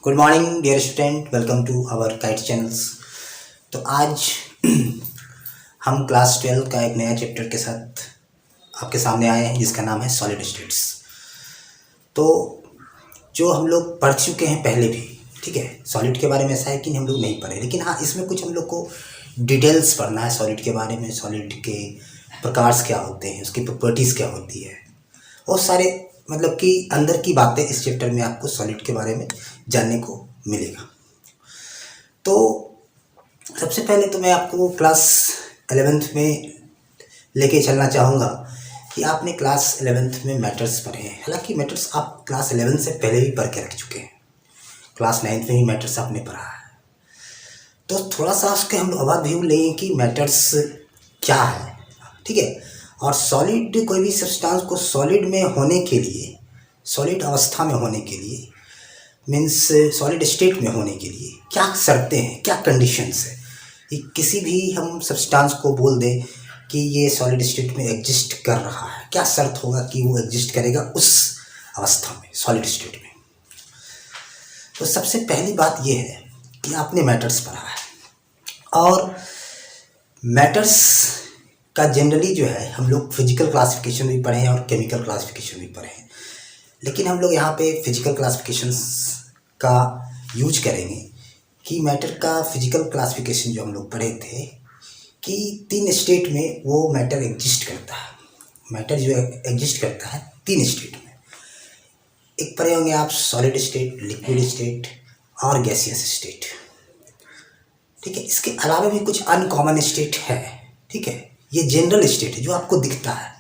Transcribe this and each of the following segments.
Good morning dear student, welcome to our kite channels. तो आज हम क्लास 12 का एक नया चैप्टर के साथ आपके सामने आए हैं जिसका नाम है सॉलिड स्टेट्स। तो जो हम लोग पढ़ चुके हैं पहले भी, ठीक है, सॉलिड के बारे में ऐसा है कि हम लोग नहीं पढ़े, लेकिन हाँ इसमें कुछ हम लोग को डिटेल्स पढ़ना है सॉलिड के बारे में। सॉलिड के प्रकार क्या होते हैं, उसकी प्रॉपर्टीज़ क्या होती है, बहुत सारे मतलब कि अंदर की बातें इस चैप्टर में आपको सॉलिड के बारे में जानने को मिलेगा। तो सबसे पहले तो मैं आपको क्लास 11th में लेके चलना चाहूँगा कि आपने क्लास 11th में मैटर्स पढ़े हैं। हालांकि मैटर्स आप क्लास 11 से पहले भी पढ़ के रख चुके हैं, क्लास 9th में ही मैटर्स आपने पढ़ा है। तो थोड़ा सा उसके हम ओवरव्यू लें कि मैटर्स क्या है, ठीक है। और सॉलिड, कोई भी सब्सटेंस को सॉलिड में होने के लिए, सॉलिड अवस्था में होने के लिए, मीन्स सॉलिड स्टेट में होने के लिए क्या शर्तें हैं, क्या कंडीशंस है। कि किसी भी हम सब्सटेंस को बोल दें कि ये सॉलिड स्टेट में एग्जिस्ट कर रहा है, क्या शर्त होगा कि वो एग्जिस्ट करेगा उस अवस्था में, सॉलिड स्टेट में। तो सबसे पहली बात ये है कि आपने मैटर्स पढ़ा है, और मैटर्स का जनरली जो है हम लोग फिजिकल क्लासिफिकेशन भी पढ़े हैं और केमिकल क्लासिफिकेशन भी पढ़े हैं, लेकिन हम लोग यहाँ पे फिजिकल क्लासिफिकेशंस का यूज करेंगे। कि मैटर का फिजिकल क्लासिफिकेशन जो हम लोग पढ़े थे कि 3 स्टेट में वो मैटर एग्जिस्ट करता है। मैटर जो एग्जिस्ट करता है 3 स्टेट में। एक पढ़े होंगे आप सॉलिड स्टेट, लिक्विड स्टेट और गैसियस स्टेट, ठीक है। इसके अलावा भी कुछ अनकॉमन स्टेट है, ठीक है। ये जनरल स्टेट है जो आपको दिखता है।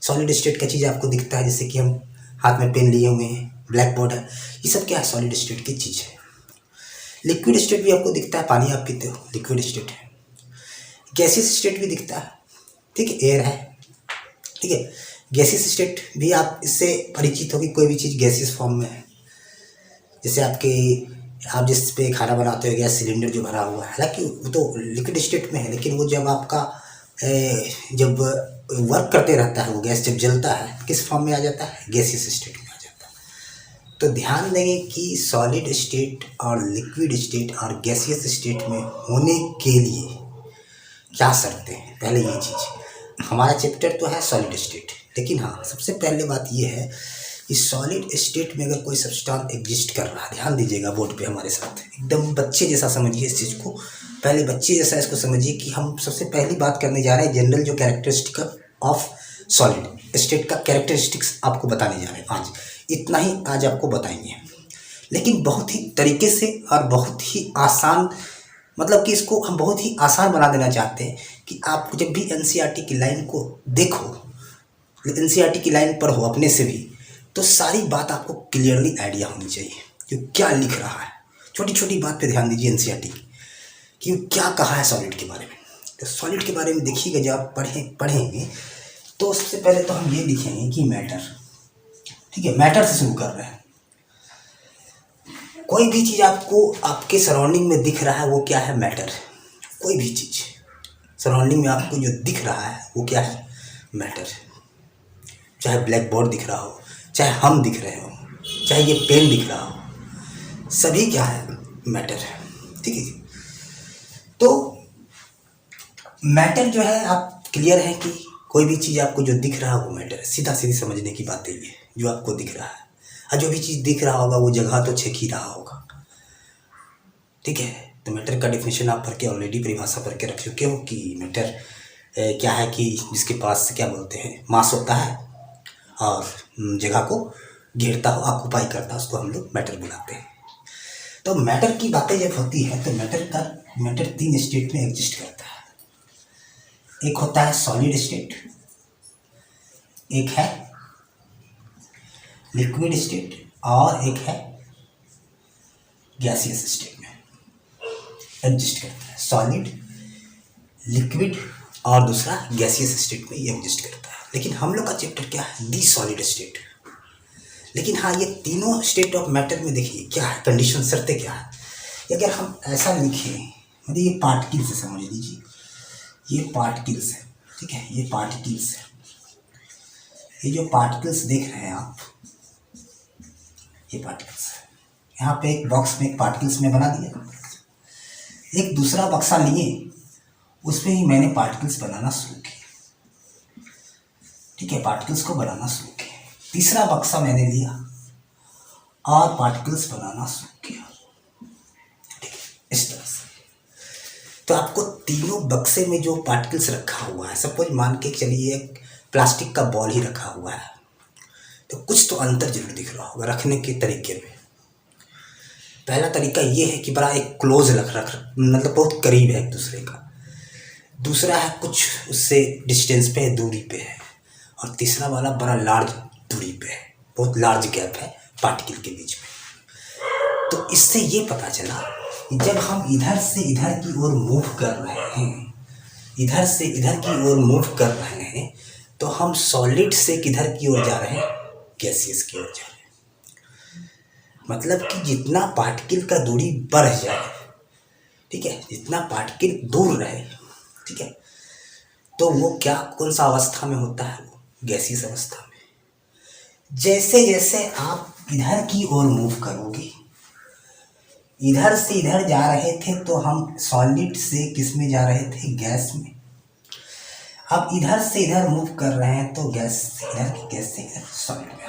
सॉलिड स्टेट का चीज़ आपको दिखता है, जैसे कि हम हाथ में पेन लिए हुए हैं, ब्लैक बोर्ड है, ये सब क्या है, सॉलिड स्टेट की चीज़ है। लिक्विड स्टेट भी आपको दिखता है, पानी आप पीते हो, लिक्विड स्टेट है। गैसियस स्टेट भी दिखता है, ठीक है, एयर है, ठीक है। गैसियस स्टेट भी आप इससे परिचित हो कि कोई भी चीज़ गैसियस फॉर्म में है। जैसे आप जिस पे खाना बनाते हो, गैस सिलेंडर जो भरा हुआ है, हालांकि वो तो लिक्विड स्टेट में है, लेकिन वो जब आपका जब वर्क करते रहता है, वो गैस जब जलता है किस फॉर्म में आ जाता है, गैसियस स्टेट में आ जाता है। तो ध्यान दें कि सॉलिड स्टेट और लिक्विड स्टेट और गैसियस स्टेट में होने के लिए क्या शर्तें हैं। पहले ये चीज़, हमारा चैप्टर तो है सॉलिड स्टेट, लेकिन हाँ सबसे पहले बात ये है कि सॉलिड स्टेट में अगर कोई सब्सटेंस एग्जिस्ट कर रहा है, ध्यान दीजिएगा बोर्ड पे हमारे साथ, एकदम बच्चे जैसा समझिए इस चीज़ को। पहले बच्चे जैसा इसको समझिए कि हम सबसे पहली बात करने जा रहे हैं जनरल जो कैरेक्टरिस्टिक ऑफ सॉलिड स्टेट का कैरेक्टरिस्टिक्स आपको बताने जा रहे हैं आज। इतना ही आज आपको बताएंगे, लेकिन बहुत ही तरीके से और बहुत ही आसान, मतलब कि इसको हम बहुत ही आसान बना देना चाहते हैं कि आप जब भी एनसीईआरटी की लाइन को देखो, एनसीईआरटी की लाइन पर हो अपने से भी, तो सारी बात आपको क्लियरली आइडिया होनी चाहिए कि क्या लिख रहा है। छोटी छोटी बात पे ध्यान दीजिए एनसीईआरटी कि क्या कहा है सॉलिड के बारे में। तो सॉलिड के बारे में देखिएगा, जब आप पढ़ेंगे तो सबसे पहले तो हम ये लिखेंगे कि मैटर, ठीक है, मैटर से शुरू कर रहे हैं। कोई भी चीज़ आपको आपके सराउंडिंग में दिख रहा है वो क्या है, मैटर। कोई भी चीज़ सराउंडिंग में आपको जो दिख रहा है वो क्या है, मैटर। चाहे ब्लैक बोर्ड दिख रहा हो, चाहे हम दिख रहे हो, चाहे ये पेन दिख रहा हो, सभी क्या है, मैटर है, ठीक है। तो मैटर जो है, आप क्लियर है कि कोई भी चीज़ आपको जो दिख रहा है वो मैटर है। सीधा सीधी समझने की बात है ये, जो आपको दिख रहा है, और जो भी चीज़ दिख रहा होगा वो जगह तो छेक ही रहा होगा, ठीक है। तो मैटर का डेफिनेशन आप पढ़ के ऑलरेडी परिभाषा पढ़ के रख चुके हो कि मैटर क्या है कि जिसके पास क्या बोलते हैं, मास होता है और जगह को घेरता हो, ऑक्यूपाई करता है, उसको हम लोग मैटर बुलाते हैं। तो मैटर की बातें जब होती है तो मैटर 3 स्टेट में एग्जिस्ट करता है। एक होता है सॉलिड स्टेट, एक है लिक्विड स्टेट और एक है गैसियस स्टेट में एग्जिस्ट करता है। सॉलिड, लिक्विड और दूसरा गैसियस स्टेट में ये एग्जिस्ट करता है। लेकिन हम लोग का चैप्टर क्या है, दी सॉलिड स्टेट। लेकिन हाँ, ये तीनों स्टेट ऑफ मैटर में देखिए क्या है, कंडीशन, शर्तें क्या है। अगर हम ऐसा लिखें, मतलब ये पार्टिकल्स है, समझ लीजिए ये पार्टिकल्स है, ठीक है, ये पार्टिकल्स है। ये जो पार्टिकल्स देख रहे हैं आप, ये पार्टिकल्स है, यहाँ पे एक बॉक्स में एक पार्टिकल्स में बना दिया, एक दूसरा बक्सा लिए, उसमें ही मैंने पार्टिकल्स बनाना शुरू किए। ठीक है, पार्टिकल्स को बनाना शुरू किया। तीसरा बक्सा मैंने लिया और पार्टिकल्स बनाना शुरू किया। ठीक है, इस तरह से। तो आपको तीनों बक्से में जो पार्टिकल्स रखा हुआ है, सपोज मान के चलिए एक प्लास्टिक का बॉल ही रखा हुआ है, तो कुछ तो अंतर जरूर दिख रहा होगा रखने के तरीके में। पहला तरीका ये है कि बड़ा एक क्लोज रख मतलब बहुत करीब है एक दूसरे का। दूसरा है कुछ उससे डिस्टेंस पे है, दूरी पे है। और तीसरा वाला बड़ा लार्ज दूरी पे है, बहुत लार्ज गैप है पार्टिकल के बीच में। तो इससे ये पता चला कि जब हम इधर से इधर की ओर मूव कर रहे हैं, इधर से इधर की ओर मूव कर रहे हैं, तो हम सॉलिड से किधर की ओर जा रहे हैं, गैसियस की ओर जा रहे हैं। मतलब कि जितना पार्टिकल का दूरी बढ़ जाए, ठीक है, जितना पार्टिकल दूर रहे, ठीक है, तो वो क्या कौन सा अवस्था में होता है, वो गैसियस अवस्था में। जैसे जैसे आप इधर की ओर मूव करोगे, इधर से इधर जा रहे थे तो हम सॉलिड से किस में जा रहे थे, गैस में। अब इधर से इधर मूव कर रहे हैं तो गैस से इधर की, गैस से इधर सॉलिड में।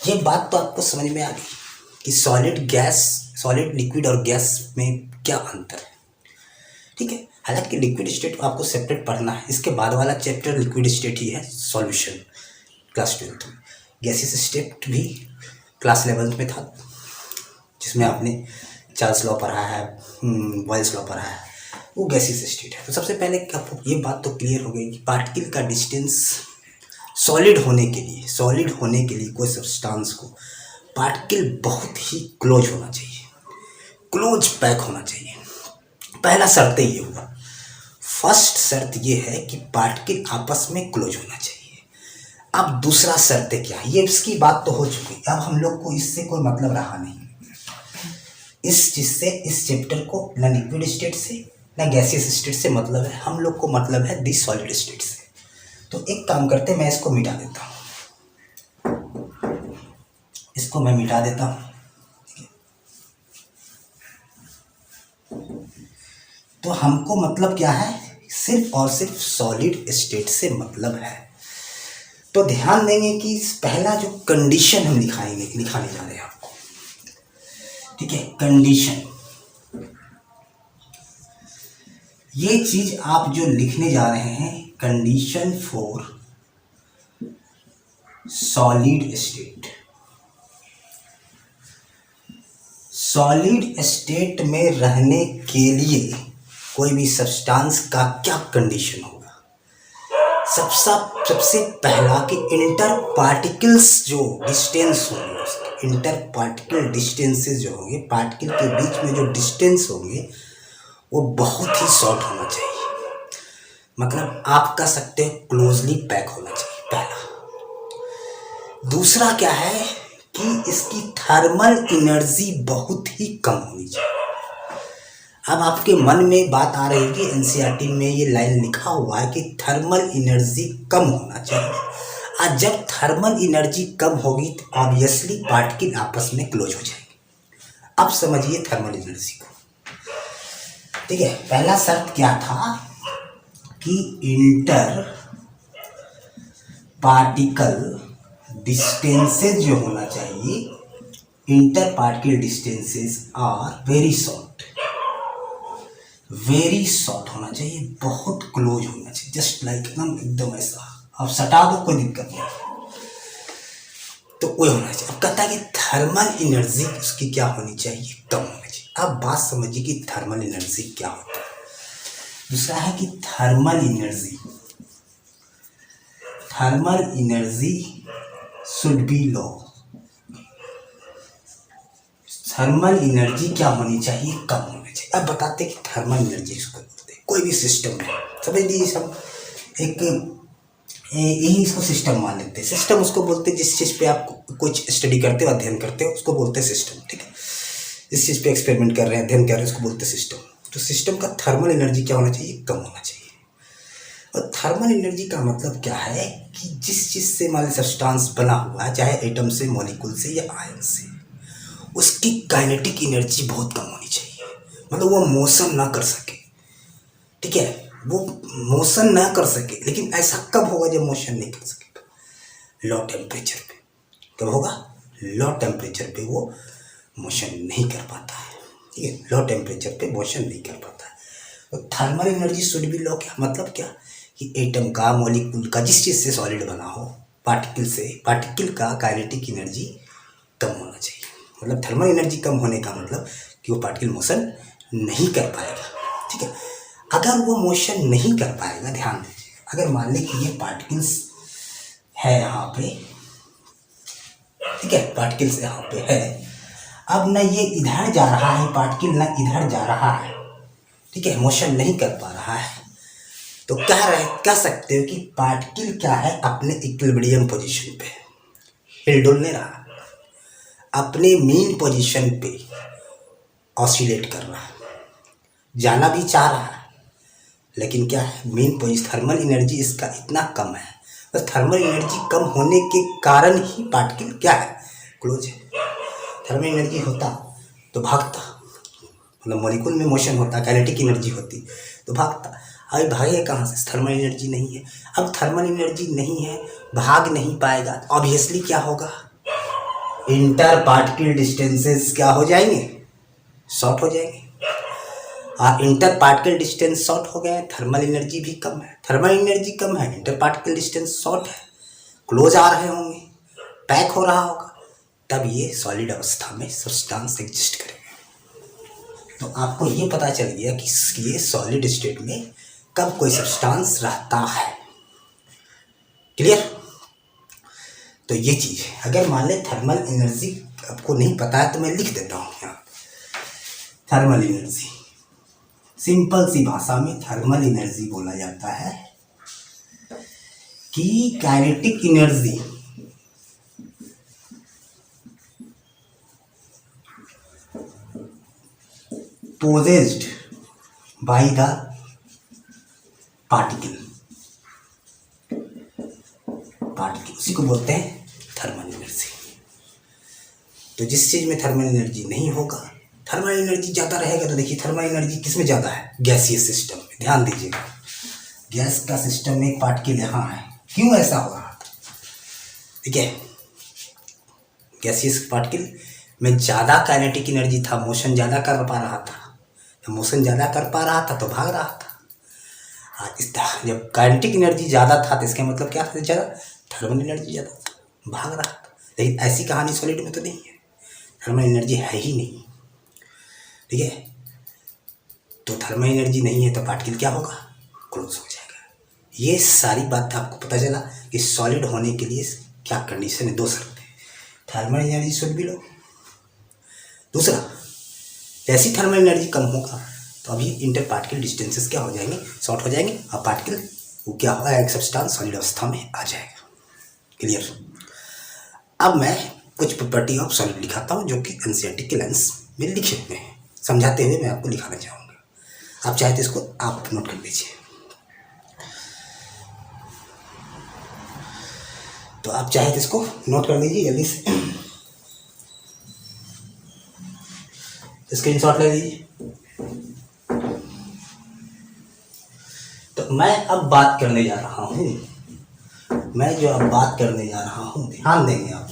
ये बात तो आपको समझ में आ गई कि सॉलिड गैस, सॉलिड लिक्विड और गैस में क्या अंतर है। ठीक है, हालांकि लिक्विड स्टेट आपको सेपरेट पढ़ना है, इसके बाद वाला चैप्टर लिक्विड स्टेट ही है, सॉल्यूशन, क्लास 12th में। गैसियस स्टेट भी क्लास 11th में था, जिसमें आपने चार्ल्स लॉ पढ़ा है, बॉयल्स लॉ पढ़ा है, वो गैसियस स्टेट है। तो सबसे पहले आपको ये बात तो क्लियर हो गई कि पार्टिकल का डिस्टेंस सॉलिड होने के लिए कोई सब्सटेंस को पार्टिकल बहुत ही क्लोज होना चाहिए, क्लोज पैक होना चाहिए। पहला शर्त ये हुआ। फर्स्ट शर्त ये है कि पार्टिकल आपस में क्लोज होना चाहिए। अब दूसरा शर्त क्या है, ये इसकी बात तो हो चुकी, अब हम लोग को इससे कोई मतलब रहा नहीं, इस चीज़ से, इस चैप्टर को ना लिक्विड स्टेट से ना गैसियस स्टेट से मतलब है, हम लोग को मतलब है दी सॉलिड स्टेट से। तो एक काम करते हैं, मैं इसको मिटा देता हूँ, इसको मैं मिटा देता हूँ। तो हमको मतलब क्या है, सिर्फ और सिर्फ सॉलिड स्टेट से मतलब है। तो ध्यान देंगे कि पहला जो कंडीशन हम लिखाने जा रहे हैं आपको, ठीक है, कंडीशन, ये चीज आप जो लिखने जा रहे हैं, condition for solid state. Solid state में रहने के लिए कोई भी सब्सटेंस का क्या कंडीशन होगा। सबसे पहला कि इंटर पार्टिकल्स जो डिस्टेंस होंगे, उसके इंटर पार्टिकल डिस्टेंसेस जो होंगे, पार्टिकल के बीच में जो डिस्टेंस होंगे वो बहुत ही शॉर्ट होना चाहिए। मतलब आप कह सकते हैं क्लोजली पैक होना चाहिए, पहला। दूसरा क्या है कि इसकी थर्मल एनर्जी बहुत ही कम होनी चाहिए। अब आपके मन में बात आ रही है कि एनसीईआरटी में ये लाइन लिखा हुआ है कि थर्मल एनर्जी कम होना चाहिए, और जब थर्मल एनर्जी कम होगी तो ऑब्वियसली पार्टिकल आपस में क्लोज हो जाएंगे। अब समझिए थर्मल एनर्जी को, ठीक है। पहला शर्त क्या था कि इंटर पार्टिकल डिस्टेंसेस जो होना चाहिए, interparticle distances are very short, very short होना चाहिए, बहुत क्लोज होना चाहिए, जस्ट लाइक एकदम ऐसा, आप सटा दो कोई दिक्कत नहीं, तो वो होना चाहिए। अब कहता है कि थर्मल एनर्जी उसकी क्या होनी चाहिए, कम होनी चाहिए। अब बात समझिए कि थर्मल एनर्जी क्या होता है। दूसरा है कि thermal energy should be low. Thermal energy क्या होनी चाहिए, कम होनी चाहिए। अब बताते हैं कि थर्मल एनर्जी इसको बोलते हैं, कोई भी सिस्टम में समझ लीजिए, सब एक यही इसको सिस्टम मान लेते हैं। सिस्टम उसको बोलते हैं जिस चीज़ पे आप कुछ स्टडी करते हो, अध्ययन करते हो, उसको बोलते हैं सिस्टम, ठीक है। जिस चीज़ पे एक्सपेरिमेंट कर रहे हैं, अध्ययन कर रहे हैं, उसको बोलते हैं सिस्टम। तो सिस्टम का थर्मल एनर्जी क्या होना चाहिए, कम होना चाहिए। और थर्मल एनर्जी का मतलब क्या है कि जिस चीज़ से मान लीजिए सब्सटेंस बना हुआ है, चाहे एटम से, मॉलिक्यूल से या आयन से, उसकी काइनेटिक एनर्जी बहुत कम होनी चाहिए, मतलब वो मोशन ना कर सके। ठीक है, वो मोशन ना कर सके, लेकिन ऐसा कब होगा जब मोशन नहीं कर सकेगा? लो टेम्परेचर पे। कब होगा? लो टेम्परेचर पे वो मोशन नहीं कर पाता है। ठीक है, लो टेम्परेचर पे मोशन नहीं कर पाता है। तो थर्मल एनर्जी शुड बी लो, क्या मतलब? क्या कि एटम का, मॉलिक्यूल का, जिस चीज़ से सॉलिड बना हो, पार्टिकल से, पार्टिकल का काइनेटिक एनर्जी कम होना चाहिए। मतलब थर्मल एनर्जी कम होने का मतलब कि वो पार्टिकल मोशन नहीं कर पाएगा। ठीक है, अगर वो मोशन नहीं कर पाएगा, ध्यान दीजिए, अगर मान लें कि ये पार्टिकल्स है यहाँ पे, ठीक है, पार्टिकल्स यहाँ पे है, अब ना ये इधर जा रहा है पार्टिकल, ना इधर जा रहा है, ठीक है, मोशन नहीं कर पा रहा है, तो कह सकते हो कि पार्टिकल क्या है, अपने इक्विलिब्रियम पोजीशन पे हिल डुल नहीं रहा, अपने मेन पोजीशन पे ऑसिलेट कर रहा है, जाना भी चाह रहा है, लेकिन क्या है, मेन पोजीशन, थर्मल एनर्जी इसका इतना कम है, बस थर्मल एनर्जी कम होने के कारण ही पार्टिकल क्या है, क्लोज है। थर्मल एनर्जी होता तो भागता, मतलब मॉलिक्यूल में मोशन होता, काइनेटिक एनर्जी होती तो भागता। अभी भागेगा कहाँ से? थर्मल एनर्जी नहीं है। अब थर्मल एनर्जी नहीं है, भाग नहीं पाएगा, तो ऑब्वियसली क्या होगा, इंटर पार्टिकल डिस्टेंसेस क्या हो जाएंगे, शॉर्ट हो जाएंगे। और इंटर पार्टिकल डिस्टेंस शॉर्ट हो गया, थर्मल एनर्जी भी कम है, थर्मल एनर्जी कम है, इंटर पार्टिकल डिस्टेंस शॉर्ट है, क्लोज आ रहे होंगे, पैक हो रहा होगा, तब ये सॉलिड अवस्था में सब्सटेंस एग्जिस्ट करेगा। तो आपको ये पता चल गया कि ये सॉलिड स्टेट में कब कोई सब्सटेंस रहता है। क्लियर? तो ये चीज़ है। अगर मान लें थर्मल एनर्जी आपको नहीं पता है तो मैं लिख देता हूँ यहाँ, थर्मल एनर्जी, सिंपल सी भाषा में थर्मल एनर्जी बोला जाता है कि kinetic energy possessed by the particle, उसी को बोलते हैं थर्मल एनर्जी। तो जिस चीज में थर्मल एनर्जी नहीं होगा, थर्मल एनर्जी ज़्यादा रहेगा, तो देखिए थर्मल एनर्जी किस में ज़्यादा है, गैसीय सिस्टम में। ध्यान दीजिएगा, गैस का सिस्टम में एक पार्टिकल यहाँ है, क्यों ऐसा हो रहा था? ठीक है, गैसीय पार्टिकल में ज़्यादा काइनेटिक एनर्जी था, मोशन ज़्यादा कर पा रहा था, मोशन ज़्यादा कर पा रहा था तो भाग रहा था। इस जब काइनेटिक एनर्जी ज़्यादा था तो इसका मतलब क्या था, ज़्यादा थर्मल एनर्जी ज़्यादा था, भाग रहा था। लेकिन ऐसी कहानी सॉलिड में तो नहीं है, थर्मल एनर्जी है ही नहीं। ठीक है, तो थर्मल एनर्जी नहीं है तो पार्टिकल क्या होगा, क्लोज हो जाएगा। ये सारी बात आपको पता चला कि सॉलिड होने के लिए क्या कंडीशन है, दो शर्त है, थर्मल एनर्जी शुड बी लो, दूसरा जैसी थर्मल एनर्जी कम होगा तो अभी इंटर पार्टिकल डिस्टेंसेस क्या हो जाएंगे, शॉर्ट हो जाएंगे, और पार्टिकल वो क्या होगा, एक सब्सटेंस सॉलिड अवस्था में आ जाएगा। क्लियर? अब मैं कुछ प्रॉपर्टी ऑफ सॉलिड लिखाता हूँ जो कि एनसीईआरटी के लाइन्स में लिखे हुए हैं, समझाते हुए मैं आपको लिखाना चाहूँगा। आप चाहे तो इसको आप नोट कर लीजिए। तो आप चाहे तो इसको नोट कर लीजिए जल्दी से, स्क्रीनशॉट ले लीजिए। तो मैं अब बात करने जा रहा हूँ, मैं जो अब बात करने जा रहा हूँ, ध्यान देंगे आप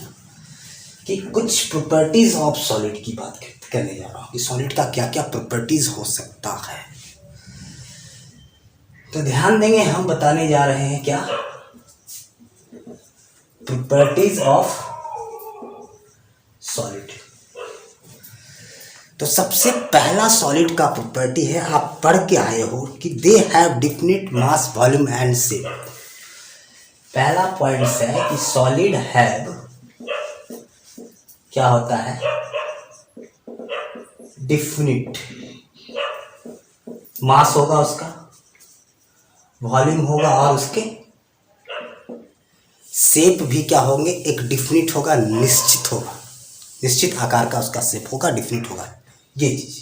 कि कुछ प्रॉपर्टीज ऑफ सॉलिड की बात करने जा रहा हूँ कि सॉलिड का क्या क्या प्रॉपर्टीज हो सकता है। तो ध्यान देंगे, हम बताने जा रहे हैं क्या, प्रॉपर्टीज ऑफ सॉलिड। तो सबसे पहला सॉलिड का प्रॉपर्टी है, आप पढ़ के आए हो कि they have definite mass, volume and shape. पहला पॉइंट है कि सॉलिड हैव क्या होता है, डिफिनिट मास होगा उसका, वॉल्यूम होगा, और उसके शेप भी क्या होंगे, एक डिफिनिट होगा, निश्चित होगा, निश्चित आकार का उसका शेप होगा, डिफिनिट होगा, ये चीज।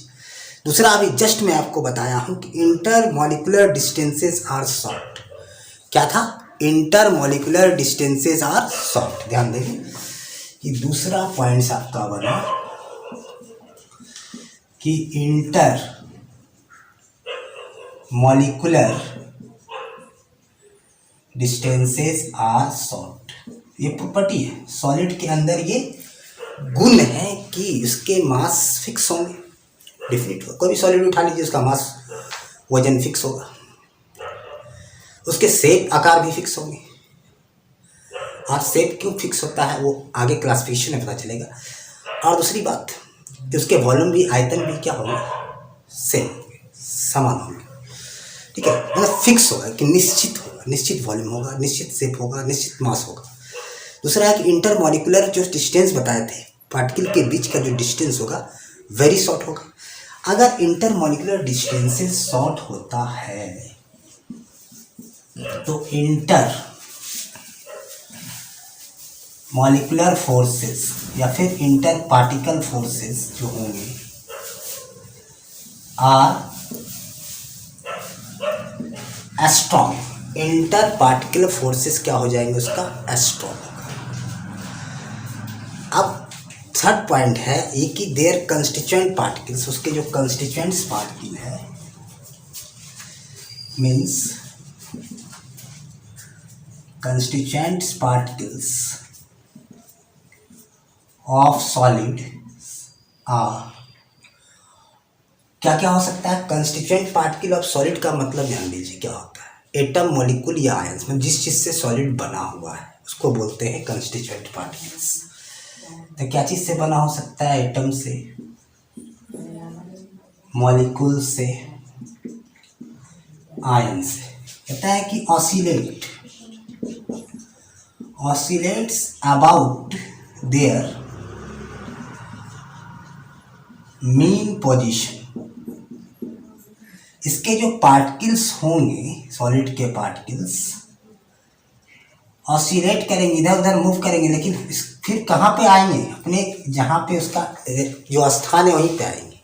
दूसरा अभी जस्ट मैं आपको बताया हूं कि intermolecular distances are short. क्या था, intermolecular distances are short. ध्यान देंगे कि दूसरा पॉइंट आपका बना कि intermolecular distances are short. ये प्रॉपर्टी है सॉलिड के अंदर, ये गुण है कि उसके मास फिक्स होंगे, डिफिनिट होगा। कोई भी सॉलिड उठा लीजिए, उसका मास वजन फिक्स होगा, उसके शेप आकार भी फिक्स होंगे। और शेप क्यों फिक्स होता है वो आगे क्लासिफिकेशन में पता चलेगा। और दूसरी बात कि उसके वॉल्यूम भी, आयतन भी क्या होगा, सेम समान होंगे, ठीक है। मतलब फिक्स होगा कि निश्चित होगा, निश्चित वॉल्यूम होगा, निश्चित शेप होगा, निश्चित मास होगा। दूसरा है कि इंटर मॉलिक्यूलर जो डिस्टेंस बताए थे, पार्टिकल के बीच का जो डिस्टेंस होगा वेरी शॉर्ट होगा। अगर इंटर मॉलिक्यूलर डिस्टेंसेस शॉर्ट होता है तो इंटर मॉलिक्यूलर फोर्सेस या फिर इंटर पार्टिकल फोर्सेस जो होंगे are strong. Interparticle forces क्या हो जाएंगे, उसका स्ट्रॉन्ग होगा। अब थर्ड पॉइंट है ये कि देयर कंस्टिट्यूएंट पार्टिकल्स, उसके जो कंस्टिट्यूएंट्स पार्टिकल है means constituents particles of solid are, क्या क्या हो सकता है। कंस्टिट्यूएंट पार्टिकल ऑफ सॉलिड का मतलब जान लीजिए क्या होता है, एटम मॉलिक्यूल या आयंस में जिस चीज़ से सॉलिड बना हुआ है उसको बोलते हैं कंस्टिट्यूएंट पार्टिकल्स। तो क्या चीज़ से बना हो सकता है, एटम से, मॉलिक्यूल से, आयन से। कहता है कि oscillates about their mean position. इसके जो पार्टिकल्स होंगे, सॉलिड के पार्टिकल्स ऑसिलेट करेंगे, इधर उधर मूव करेंगे, लेकिन फिर कहाँ पे आएंगे, अपने जहाँ पे उसका जो स्थान है वहीं पे आएंगे।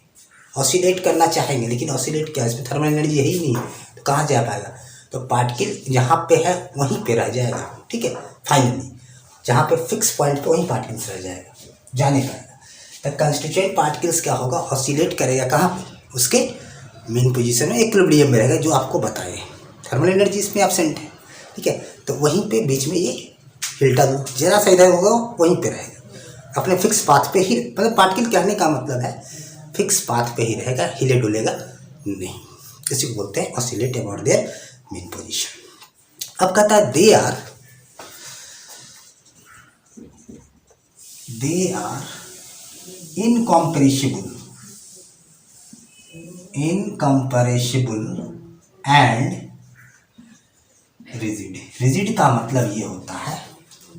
ऑसिलेट करना चाहेंगे लेकिन ऑसिलेट क्या, इसमें थर्मल एनर्जी है ही नहीं, तो कहाँ जा पाएगा। तो पार्टिकल जहाँ पे है वहीं पे रह जाएगा, ठीक है। फाइनली जहाँ पे फिक्स पॉइंट पे वहीं पार्टिकल्स रह जाएगा, जाने पाएगा। तो कंस्टिट्यूएंट पार्टिकल्स क्या होगा, ऑसिलेट करेगा कहाँ पे, उसके मेन पोजीशन में इक्विलिब्रियम में रहेगा, जो आपको बताए थर्मल एनर्जी इसमें एब्सेंट है, ठीक है। तो वहीं पे बीच में ये हिलटा जरा सा इधर होगा वहीं पे रहेगा, अपने फिक्स पाथ पे ही। मतलब पार्टिकल कहने का मतलब है फिक्स पाथ पे ही रहेगा, हिले डुलेगा नहीं। किसी को बोलते हैं oscillate about their mean position. अब कहता है they are incomparable and rigid. Rigid का मतलब ये होता है,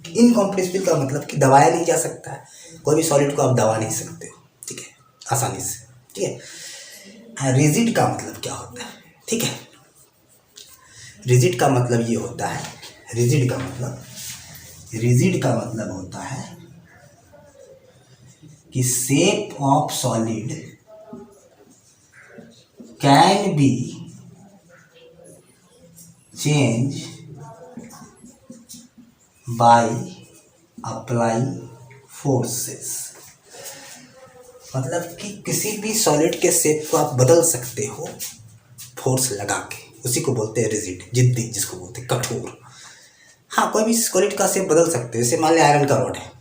इनकम्प्रेसिबल का मतलब कि दबाया नहीं जा सकता है। कोई भी सॉलिड को आप दबा नहीं सकते हो, ठीक है, आसानी से, ठीक है। रिजिड का मतलब क्या होता है, ठीक है। रिजिड का मतलब ये होता है, रिजिड का मतलब होता है कि shape of solid can be change by applying forces. मतलब कि किसी भी सॉलिड के शेप को आप बदल सकते हो फोर्स लगा के, उसी को बोलते हैं रिजिड, जिद्दी जिसको बोलते हैं, कठोर। हाँ, कोई भी सॉलिड का शेप बदल सकते हो, जैसे मान लिया आयरन का रॉड है,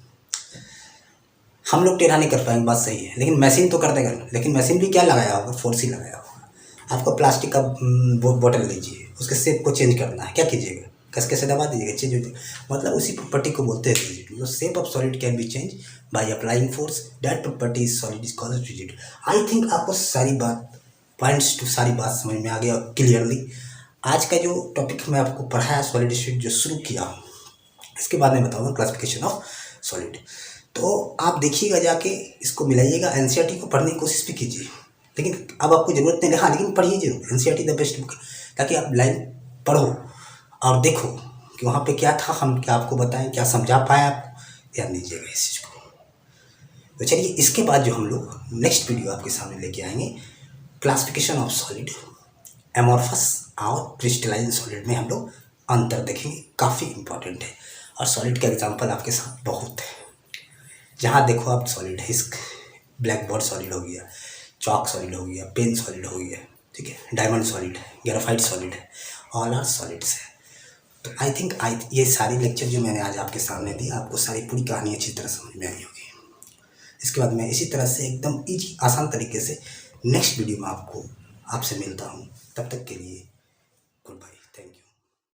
हम लोग टेढ़ा नहीं कर पाएंगे, बात सही है, लेकिन मशीन तो कर देगा। लेकिन मशीन भी क्या लगाया होगा, फोर्स ही लगाया होगा। आपको प्लास्टिक का बोतल लीजिए, उसके शेप को चेंज करना है, क्या कीजिएगा, कसके से दबा दीजिएगा, चेंज हो जाएगा। मतलब उसी प्रॉपर्टी को बोलते हैं रिजिड। मतलब shape of solid can be change by applying force, that property is solid is called rigid. I think आपको सारी बात समझ में आ गया क्लियरली। आज का जो टॉपिक मैं आपको पढ़ाया सॉलिड स्टेट जो शुरू किया हूँ, इसके बाद में बताऊँगा क्लासिफिकेशन ऑफ सॉलिड। तो आप देखिएगा, जाके इसको मिलाइएगा, एनसीईआरटी को पढ़ने की कोशिश भी कीजिए। लेकिन अब आपको ज़रूरत नहीं है, हाँ, लेकिन पढ़िए जरूर, एनसीईआरटी द बेस्ट बुक, ताकि आप लाइन पढ़ो और देखो कि वहाँ पे क्या था, हम क्या आपको बताएं, क्या समझा पाए, आप ध्यान दीजिएगा इस चीज़ को। तो चलिए, इसके बाद जो हम लोग नेक्स्ट वीडियो आपके सामने लेके आएंगे, क्लासिफिकेशन ऑफ सॉलिड, एमॉर्फस और क्रिस्टलाइन सॉलिड में हम लोग अंतर देखेंगे, काफ़ी इंपॉर्टेंट है। और सॉलिड के एग्जाम्पल आपके साथ बहुत है, जहाँ देखो आप सॉलिड है। इस ब्लैक बोर्ड सॉलिड हो गया, चॉक सॉलिड हो गया, पेन सॉलिड हो गया, ठीक है, डायमंड सॉलिड है, ग्रेफाइट सॉलिड है, ऑल आर सॉलिड्स है। तो आई थिंक ये सारी लेक्चर जो मैंने आज आपके सामने दी, आपको सारी पूरी कहानी अच्छी तरह समझ में आई होगी। इसके बाद मैं इसी तरह से एकदम ईजी आसान तरीके से नेक्स्ट वीडियो में आपसे मिलता हूँ। तब तक के लिए गुड बाय।